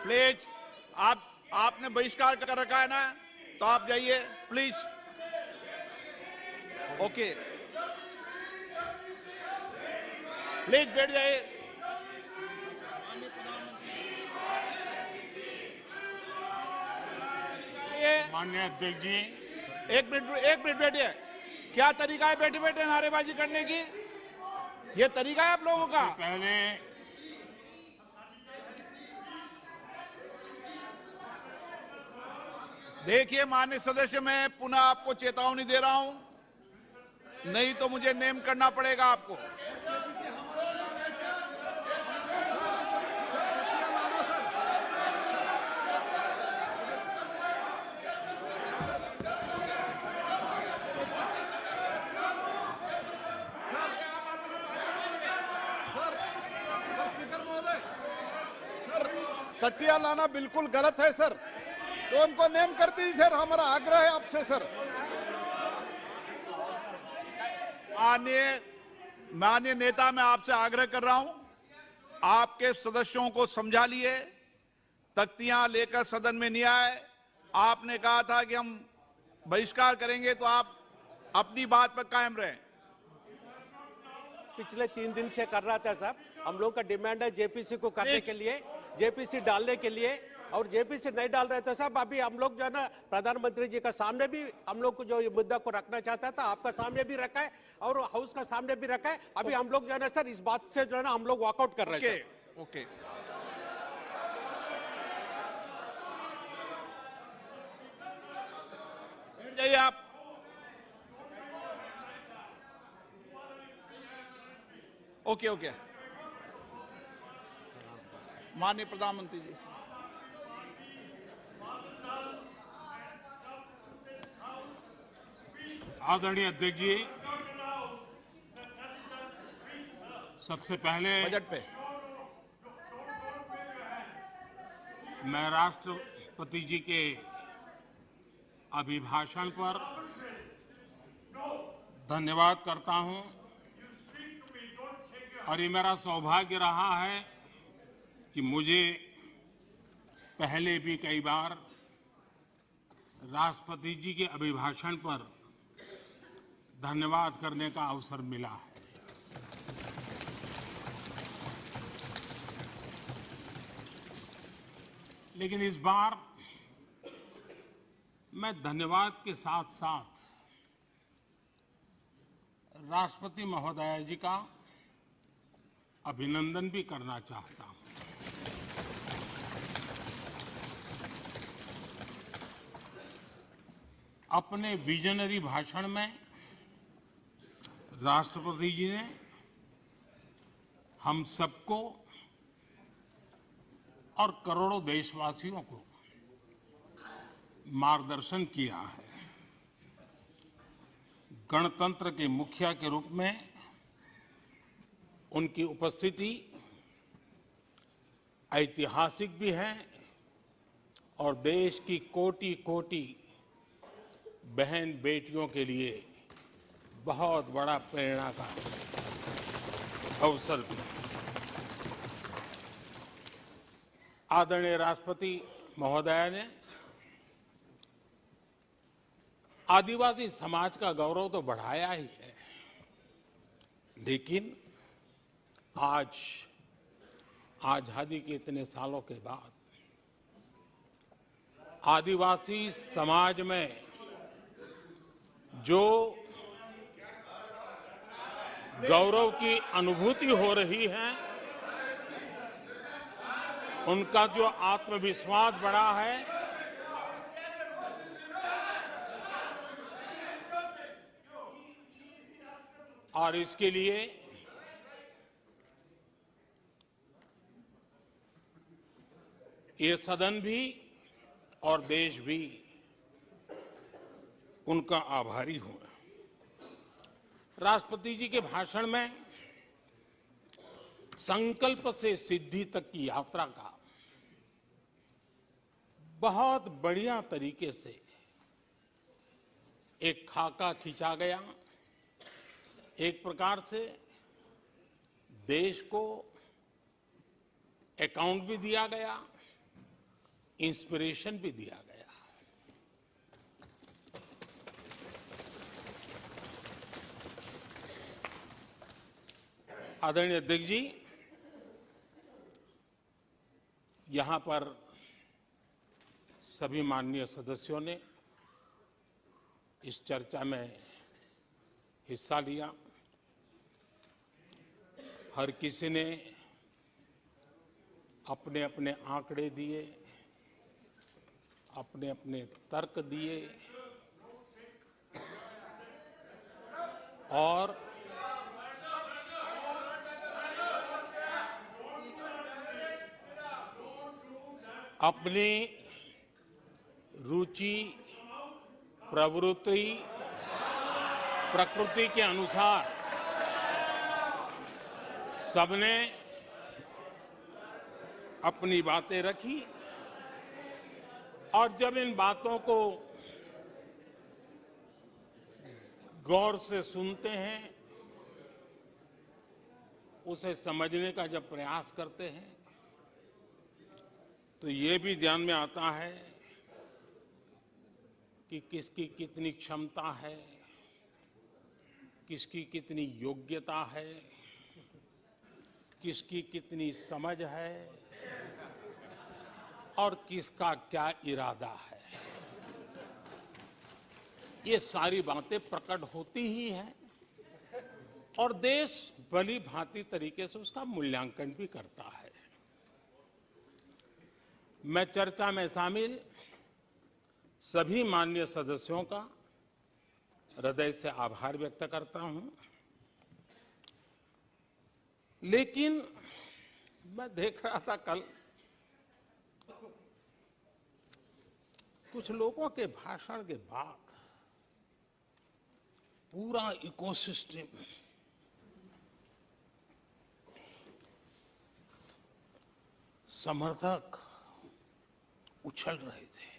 Please, आपने बहिष्कार कर रखा है ना, तो आप जाइए प्लीज। ओके, प्लीज बैठ जाइए। माननीय अध्यक्ष जी, एक मिनट बैठिए। क्या तरीका है बैठे बैठे नारेबाजी करने की? ये तरीका है आप लोगों का? पहले देखिए माननीय सदस्य, मैं पुनः आपको चेतावनी दे रहा हूं, नहीं तो मुझे नेम करना पड़ेगा आपको। तटिया लाना बिल्कुल गलत है सर, तो उनको नेम कर दीजिए सर, हमारा आग्रह है आपसे सर। माननीय नेता, मैं आपसे आग्रह कर रहा हूं, आपके सदस्यों को समझा लिए, तख्तियां लेकर सदन में नहीं आए। आपने कहा था कि हम बहिष्कार करेंगे, तो आप अपनी बात पर कायम रहें। पिछले 3 दिन से कर रहा था साहब, हम लोग का डिमांड है जेपीसी को करने के लिए, जेपीसी डालने के लिए, और जेपीसी नहीं डाल रहे थे साहब। अभी हम लोग जो है ना प्रधानमंत्री जी का सामने भी हम लोग को जो ये मुद्दा को रखना चाहता था, आपका सामने भी रखा है और हाउस का सामने भी रखा है। अभी हम लोग जो है ना सर इस बात से जो है ना हम लोग वॉकआउट कर रहे हैं। ओके, बैठ जाइए आप। ओके, माननीय प्रधानमंत्री जी। आदरणीय अध्यक्ष जी, सबसे पहले बजट पे मैं राष्ट्रपति जी के अभिभाषण पर धन्यवाद करता हूं, और ये मेरा सौभाग्य रहा है कि मुझे पहले भी कई बार राष्ट्रपति जी के अभिभाषण पर धन्यवाद करने का अवसर मिला है। लेकिन इस बार मैं धन्यवाद के साथ साथ राष्ट्रपति महोदया जी का अभिनंदन भी करना चाहता हूं। अपने विजनरी भाषण में राष्ट्रपति जी ने हम सबको और करोड़ों देशवासियों को मार्गदर्शन किया है। गणतंत्र के मुखिया के रूप में उनकी उपस्थिति ऐतिहासिक भी है और देश की कोटि कोटि बहन बेटियों के लिए बहुत बड़ा प्रेरणा का अवसर भी। आदरणीय राष्ट्रपति महोदया ने आदिवासी समाज का गौरव तो बढ़ाया ही है, लेकिन आज आजादी के इतने सालों के बाद आदिवासी समाज में जो गौरव की अनुभूति हो रही है, उनका जो आत्मविश्वास बढ़ा है, और इसके लिए ये सदन भी और देश भी उनका आभारी हूं। राष्ट्रपति जी के भाषण में संकल्प से सिद्धि तक की यात्रा का बहुत बढ़िया तरीके से एक खाका खींचा गया। एक प्रकार से देश को अकाउंट भी दिया गया इंस्पिरेशन भी दिया गया। आदरणीय अध्यक्ष जी, यहां पर सभी माननीय सदस्यों ने इस चर्चा में हिस्सा लिया। हर किसी ने अपने अपने आंकड़े दिए, अपने अपने तर्क दिए और अपनी रुचि, प्रवृत्ति, प्रकृति के अनुसार सबने अपनी बातें रखी और जब इन बातों को गौर से सुनते हैं, उसे समझने का जब प्रयास करते हैं, तो ये भी ध्यान में आता है कि किसकी कितनी क्षमता है, किसकी कितनी योग्यता है, किसकी कितनी समझ है और किसका क्या इरादा है। ये सारी बातें प्रकट होती ही हैं और देश भली भांति तरीके से उसका मूल्यांकन भी करता है। मैं चर्चा में शामिल सभी माननीय सदस्यों का हृदय से आभार व्यक्त करता हूं, लेकिन मैं देख रहा था कल कुछ लोगों के भाषण के बाद पूरा इकोसिस्टम समर्थक उछल रहे थे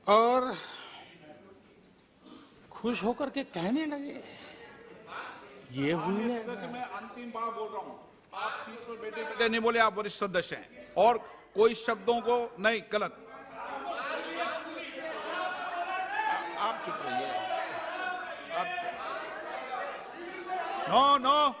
और खुश होकर के कहने लगे, ये हुई है। मैं अंतिम बार बोल रहा हूं, आप सीट पर बैठे बैठे नहीं बोले, आप वरिष्ठ सदस्य हैं और कोई शब्दों को नहीं गलत। आप चुप रहिए। नो नो,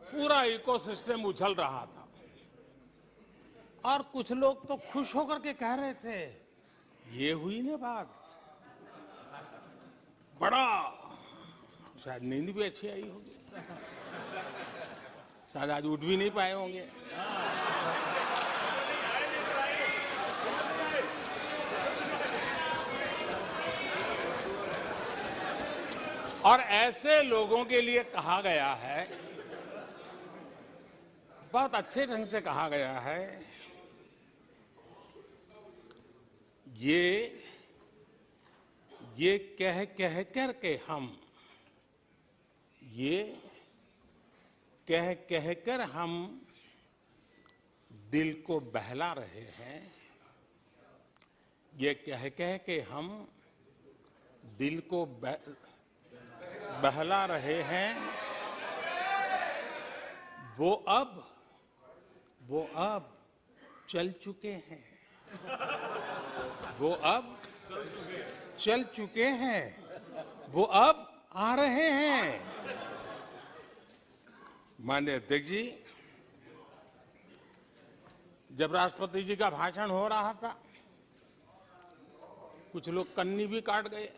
पूरा इकोसिस्टम उछल रहा था और कुछ लोग तो खुश होकर के कह रहे थे, ये हुई ना बात, बड़ा शायद नींद भी अच्छी आई होगी, शायद आज उठ भी नहीं पाए होंगे। और ऐसे लोगों के लिए कहा गया है, बहुत अच्छे ढंग से कहा गया है, ये कह कह कर के हम, ये कह कह कर हम दिल को बहला रहे हैं, ये कह कह के हम दिल को बहला रहे हैं, वो अब चल चुके हैं, वो अब चल चुके हैं, वो अब आ रहे हैं। माननीय अध्यक्ष जी, जब राष्ट्रपति जी का भाषण हो रहा था, कुछ लोग कन्नी भी काट गए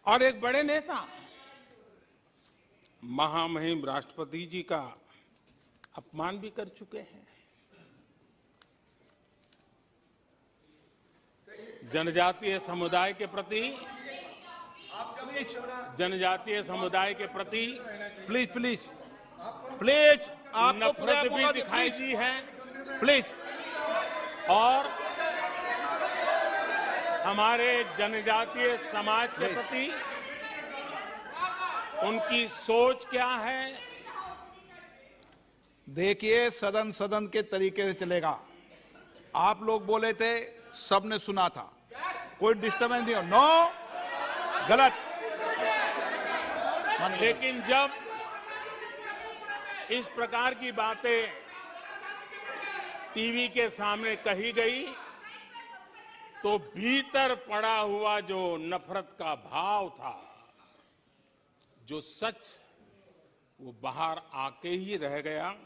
और एक बड़े नेता महामहिम राष्ट्रपति जी का अपमान भी कर चुके हैं। जनजातीय समुदाय के प्रति, जनजातीय समुदाय के प्रति प्लीज प्लीज प्लीज, आपको नफरत भी दिखाई दी है प्लीज। और हमारे जनजातीय समाज के प्रति उनकी सोच क्या है। देखिए, सदन सदन के तरीके से चलेगा। आप लोग बोले थे, सबने सुना था, कोई डिस्टर्बेंस नहीं हो। नो, गलत। लेकिन जब इस प्रकार की बातें टीवी के सामने कही गई तो भीतर पड़ा हुआ जो नफरत का भाव था, जो सच, वो बाहर आके ही रह गया।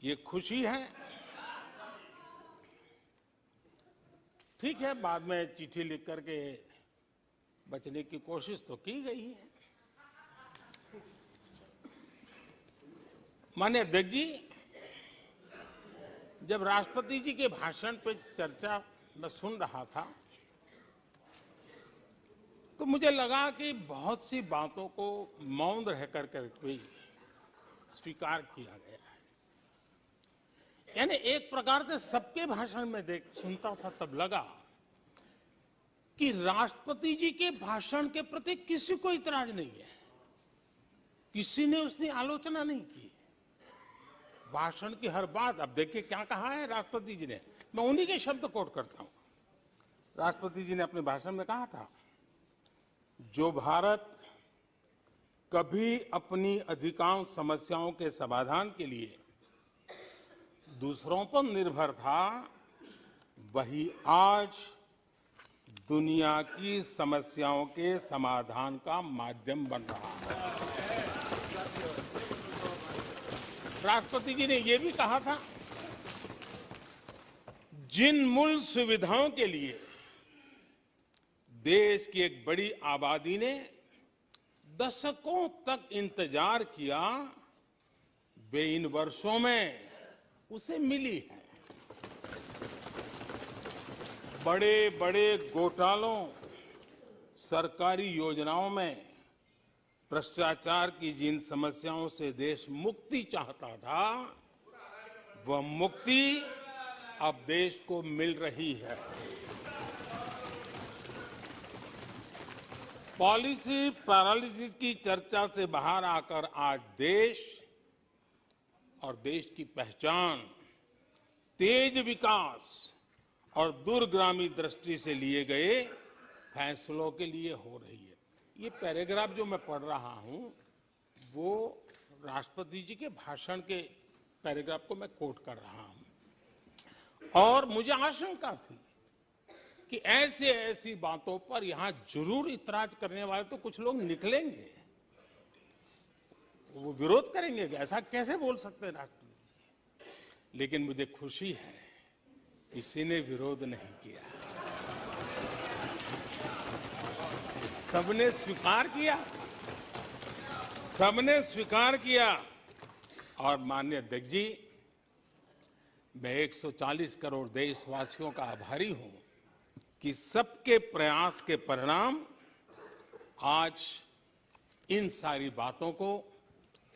ये खुशी है। ठीक है, बाद में चिट्ठी लिख करके बचने की कोशिश तो की गई है। माननीय अध्यक्ष जी, जब राष्ट्रपति जी के भाषण पे चर्चा मैं सुन रहा था तो मुझे लगा कि बहुत सी बातों को मौन रह कर भी स्वीकार किया गया है। यानी एक प्रकार से सबके भाषण में सुनता था तब लगा कि राष्ट्रपति जी के भाषण के प्रति किसी को इतराज नहीं है, किसी ने उसकी आलोचना नहीं की। भाषण की हर बात, अब देखिए क्या कहा है राष्ट्रपति जी ने, मैं उन्हीं के शब्द कोट करता हूं। राष्ट्रपति जी ने अपने भाषण में कहा था, जो भारत कभी अपनी अधिकांश समस्याओं के समाधान के लिए दूसरों पर निर्भर था, वही आज दुनिया की समस्याओं के समाधान का माध्यम बन रहा है। राष्ट्रपति जी ने यह भी कहा था, जिन मूल सुविधाओं के लिए देश की एक बड़ी आबादी ने दशकों तक इंतजार किया, वे इन वर्षों में उसे मिली है। बड़े बड़े घोटालों, सरकारी योजनाओं में भ्रष्टाचार की जिन समस्याओं से देश मुक्ति चाहता था, वह मुक्ति अब देश को मिल रही है। पॉलिसी पैरालिसिस की चर्चा से बाहर आकर आज देश और देश की पहचान तेज विकास और दूरगामी दृष्टि से लिए गए फैसलों के लिए हो रही है। ये पैराग्राफ जो मैं पढ़ रहा हूं, वो राष्ट्रपति जी के भाषण के पैराग्राफ को मैं कोट कर रहा हूं। और मुझे आशंका थी कि ऐसी बातों पर यहां जरूर इतराज करने वाले तो कुछ लोग निकलेंगे, वो विरोध करेंगे कि ऐसा कैसे बोल सकते हैं राष्ट्रपति। लेकिन मुझे खुशी है, किसी ने विरोध नहीं किया, सबने स्वीकार किया, सबने स्वीकार किया। और माननीय अध्यक्ष जी, मैं 140 करोड़ देशवासियों का आभारी हूं कि सबके प्रयास के परिणाम आज इन सारी बातों को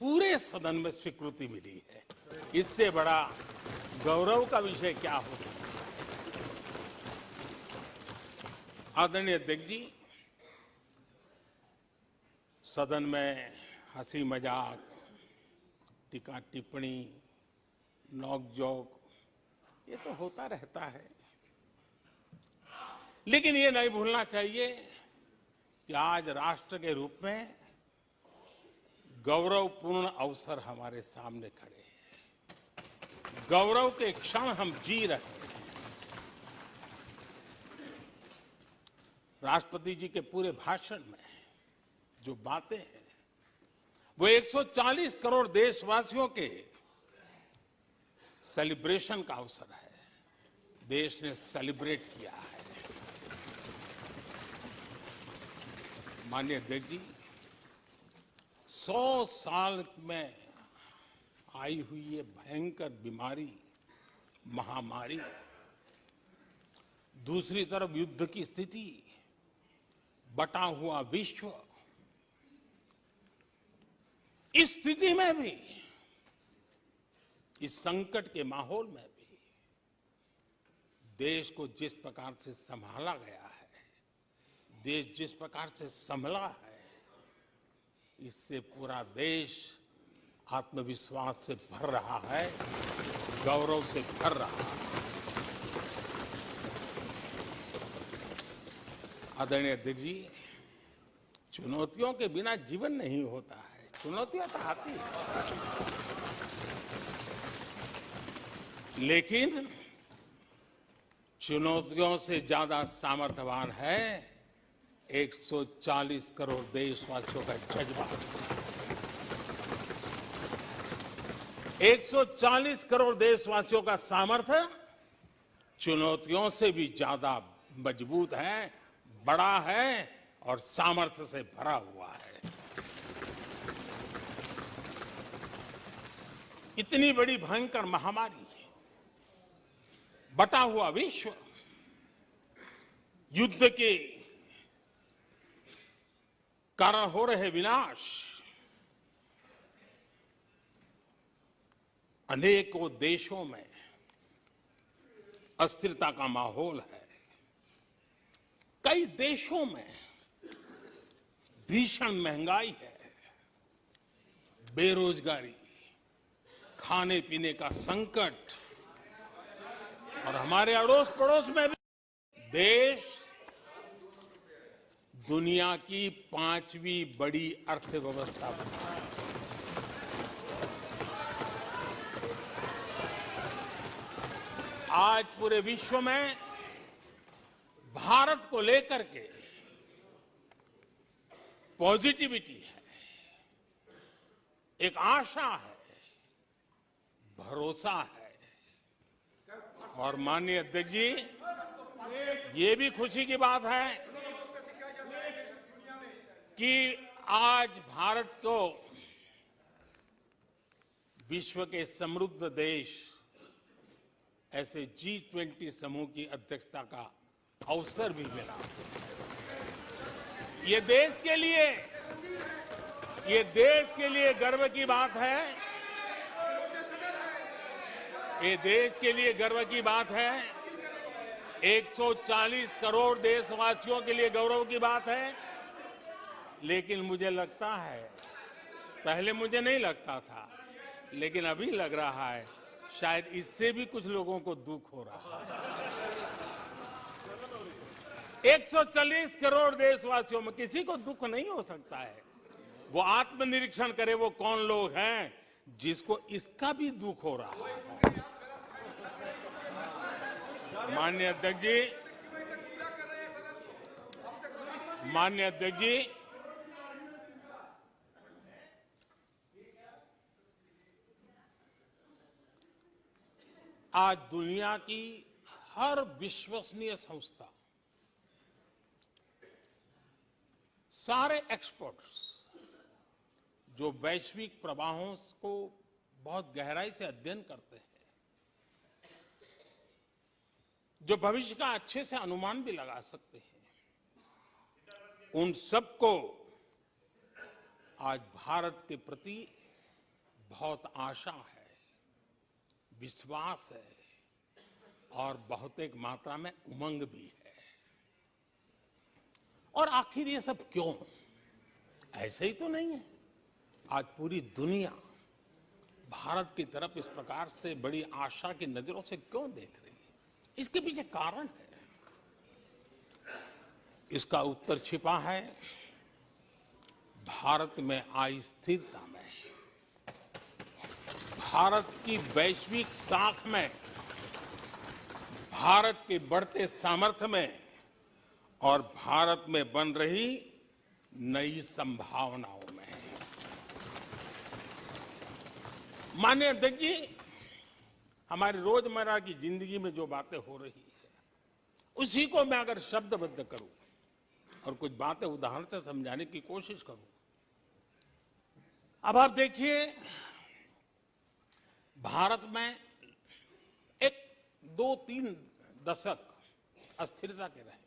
पूरे सदन में स्वीकृति मिली है। इससे बड़ा गौरव का विषय क्या होगा। आदरणीय अध्यक्ष जी, सदन में हंसी मजाक, टीका टिप्पणी, नोक-झोंक, ये तो होता रहता है। लेकिन ये नहीं भूलना चाहिए कि आज राष्ट्र के रूप में गौरवपूर्ण अवसर हमारे सामने खड़े हैं। गौरव के क्षण हम जी रहे हैं। राष्ट्रपति जी के पूरे भाषण में जो बातें हैं, वो 140 करोड़ देशवासियों के सेलिब्रेशन का अवसर है। देश ने सेलिब्रेट किया है। माननीय अध्यक्ष जी, 100 साल में आई हुई ये भयंकर बीमारी, महामारी, दूसरी तरफ युद्ध की स्थिति, बटा हुआ विश्व, इस स्थिति में भी, इस संकट के माहौल में भी देश को जिस प्रकार से संभाला गया है, देश जिस प्रकार से संभला है, इससे पूरा देश आत्मविश्वास से भर रहा है, गौरव से भर रहा है। आदरणीय अध्यक्ष जी, चुनौतियों के बिना जीवन नहीं होता है। चुनौतियां तो आती हैं, लेकिन चुनौतियों से ज्यादा सामर्थ्यवान है 140 करोड़ देशवासियों का जज्बा। 140 करोड़ देशवासियों का सामर्थ्य चुनौतियों से भी ज्यादा मजबूत है, बड़ा है और सामर्थ्य से भरा हुआ है। इतनी बड़ी भयंकर महामारी, बटा हुआ विश्व, युद्ध के कारण हो रहे विनाश, अनेकों देशों में अस्थिरता का माहौल है। कई देशों में भीषण महंगाई है, बेरोजगारी, खाने पीने का संकट, और हमारे अड़ोस पड़ोस में भी देश दुनिया की 5वीं बड़ी अर्थव्यवस्था बना है। आज पूरे विश्व में भारत को लेकर के पॉजिटिविटी है, एक आशा है, भरोसा है। और माननीय अध्यक्ष जी, ये भी खुशी की बात है कि आज भारत को विश्व के समृद्ध देश ऐसे G20 समूह की अध्यक्षता का अवसर भी मिला। ये देश के लिए गर्व की बात है। ये देश के लिए गर्व की बात है। 140 करोड़ देशवासियों के लिए गौरव की बात है। लेकिन मुझे लगता है, पहले मुझे नहीं लगता था, लेकिन अभी लग रहा है शायद इससे भी कुछ लोगों को दुख हो रहा है। 140 करोड़ देशवासियों में किसी को दुख नहीं हो सकता है। वो आत्मनिरीक्षण करे, वो कौन लोग हैं जिसको इसका भी दुख हो रहा है। माननीय अध्यक्ष जी, आज दुनिया की हर विश्वसनीय संस्था, सारे एक्सपर्ट्स जो वैश्विक प्रवाहों को बहुत गहराई से अध्ययन करते हैं, जो भविष्य का अच्छे से अनुमान भी लगा सकते हैं, उन सबको आज भारत के प्रति बहुत आशा है, विश्वास है और बहुत एक मात्रा में उमंग भी है। और आखिर ये सब क्यों? ऐसे ही तो नहीं है। आज पूरी दुनिया भारत की तरफ इस प्रकार से बड़ी आशा की नजरों से क्यों देख रही है? इसके पीछे कारण है। इसका उत्तर छिपा है भारत में आई स्थिरता में, भारत की वैश्विक साख में, भारत के बढ़ते सामर्थ्य में और भारत में बन रही नई संभावनाओं में। माननीय अध्यक्ष जी, हमारी रोजमर्रा की जिंदगी में जो बातें हो रही है, उसी को मैं अगर शब्दबद्ध करूं और कुछ बातें उदाहरण से समझाने की कोशिश करूं। अब आप देखिए, भारत में एक 2-3 दशक अस्थिरता के रहे,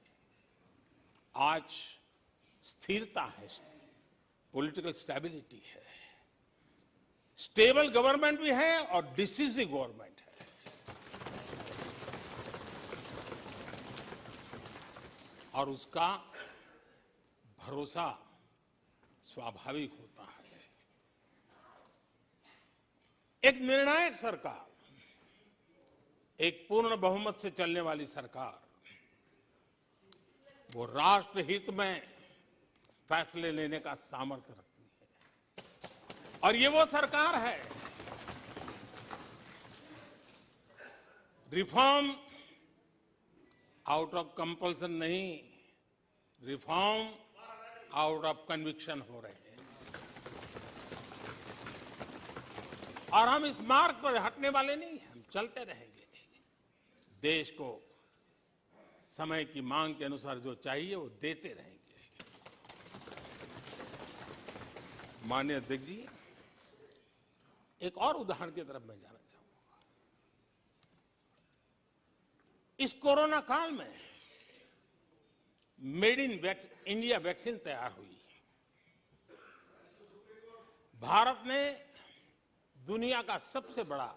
आज स्थिरता है, पॉलिटिकल स्टेबिलिटी है, स्टेबल गवर्नमेंट भी है और डिसिसिव गवर्नमेंट है। और उसका भरोसा स्वाभाविक होता है। एक निर्णायक सरकार, एक पूर्ण बहुमत से चलने वाली सरकार वो राष्ट्र हित में फैसले लेने का सामर्थ्य रखती है। और ये वो सरकार है, रिफॉर्म आउट ऑफ कंपल्सन नहीं, रिफॉर्म आउट ऑफ कन्विक्शन हो रहे हैं। और हम इस मार्ग पर हटने वाले नहीं, हम चलते रहेंगे। देश को समय की मांग के अनुसार जो चाहिए वो देते रहेंगे। माननीय अध्यक्ष जी, एक और उदाहरण की तरफ मैं जाना चाहूंगा। इस कोरोना काल में मेड इन इंडिया वैक्सीन तैयार हुई। भारत ने दुनिया का सबसे बड़ा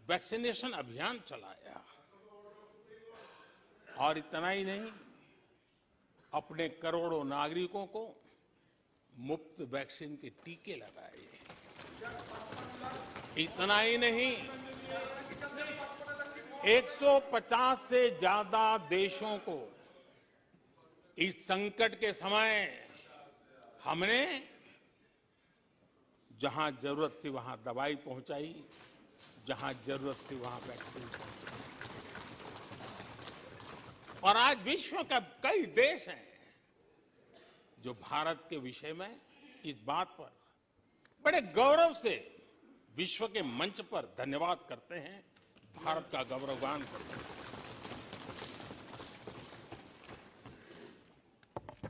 वैक्सीनेशन अभियान चलाया। और इतना ही नहीं, अपने करोड़ों नागरिकों को मुफ्त वैक्सीन के टीके लगाए। इतना ही नहीं, 150 से ज्यादा देशों को इस संकट के समय हमने जहां जरूरत थी वहां दवाई पहुंचाई, जहां जरूरत थी वहां वैक्सीन पहुंचाई। और आज विश्व के कई देश हैं जो भारत के विषय में इस बात पर बड़े गौरव से विश्व के मंच पर धन्यवाद करते हैं, भारत का गौरवगान करते हैं।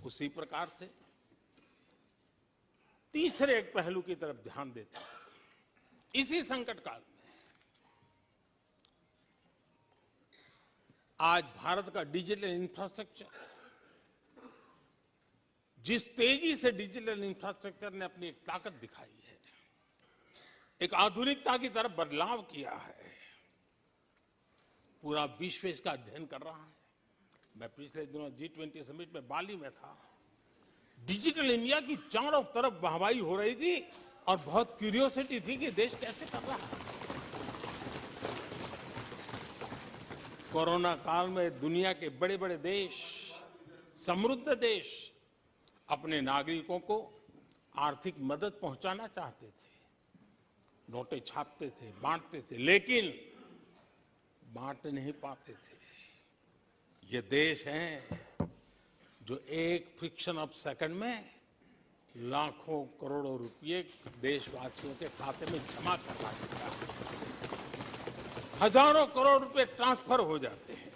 उसी प्रकार से तीसरे एक पहलू की तरफ ध्यान देते हैं। इसी संकट काल में आज भारत का डिजिटल इंफ्रास्ट्रक्चर, जिस तेजी से डिजिटल इंफ्रास्ट्रक्चर ने अपनी ताकत दिखाई है, एक आधुनिकता की तरफ बदलाव किया है, पूरा विश्व इसका अध्ययन कर रहा है। मैं पिछले दिनों G20 समिट में बाली में था। डिजिटल इंडिया की चारों तरफ वाहवाही हो रही थी और बहुत क्यूरियोसिटी थी कि देश कैसे कर रहा है। कोरोना काल में दुनिया के बड़े बड़े देश, समृद्ध देश अपने नागरिकों को आर्थिक मदद पहुंचाना चाहते थे, नोटें छापते थे, बांटते थे, लेकिन बांट नहीं पाते थे। ये देश हैं जो एक फ्रिक्शन ऑफ सेकंड में लाखों करोड़ों रुपए देशवासियों के खाते में जमा करवा देता है। हजारों करोड़ रुपए ट्रांसफर हो जाते हैं।